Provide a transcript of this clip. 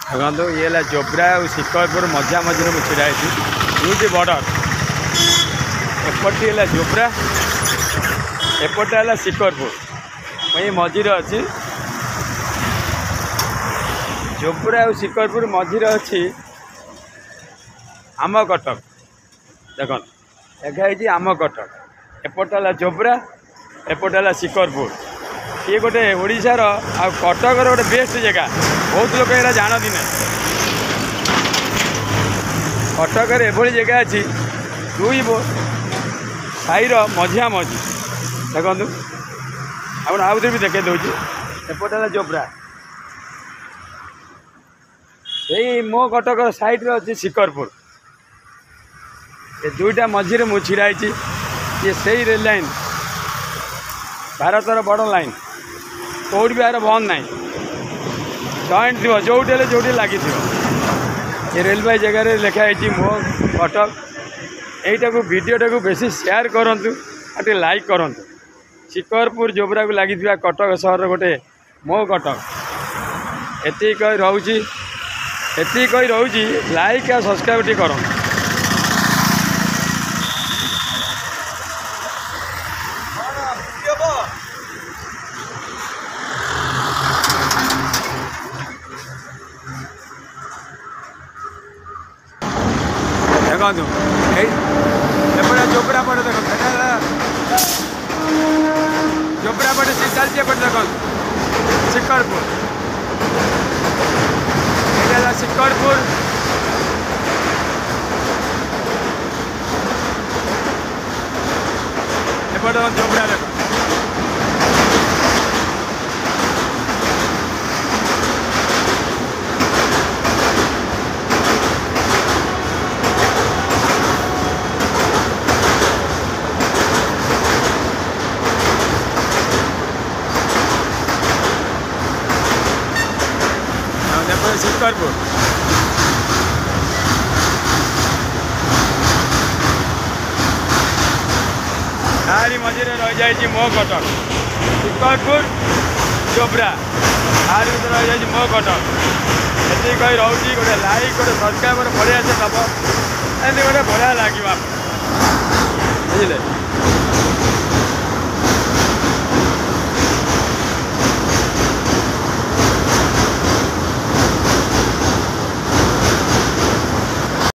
देखो ये है जोब्रा और शिकरपुर मझा मझे मुझे छिड़ा दुईटी बॉर्डर एपटी है जोब्रा एपटे है शिकरपुर ये मझीरे अच्छी जोब्रा और शिकरपुर मझीरे अच्छी आम कटक देख एगाई आम कटक एपटे है जोब्रा एपटे है शिकरपुर ये गोटे ओडार आ कटकर गोटे बेस्ट जगह बहुत लोग ये जानती ना कटकर एभली जगह अच्छी दुई साईर मझिया मझी देखु आप आउे भी देखे दूसरी एपटे है जोब्रा यही मो कटक साइड अच्छी शिकरपुर ये दुईटा मझीरे मुझे छिड़ा ये से रेल लाइन भारतर बड़ लाइन कौट भी यार बंद ना जॉइंट थी जो लगी ये रेलवे जगह लिखाई मो कटक यहीटा को वीडियोटा को बेसी शेयर करूँ और लाइक करूँ शिकरपुर जोब्रा को लगी कटक सहर गोटे मो कटक एति कही रोची लाइक और सब्सक्राइब टी करूँ देखो एपटे जोब्रा पटे देख जोब्रा पटे चलती एपटे देख शिकरपुर ये शिकरपुर एपटे जोब्रा देख शिकरपुर तारी मझे रही जाए मो कटक शिकरपुर जोब्रा तार भर रही जाए मो कटक ये कही रोची गोटे लाइक गोटे सब्सक्राइबर बढ़िया से दब एमती गोटे बढ़िया लगे बुझे।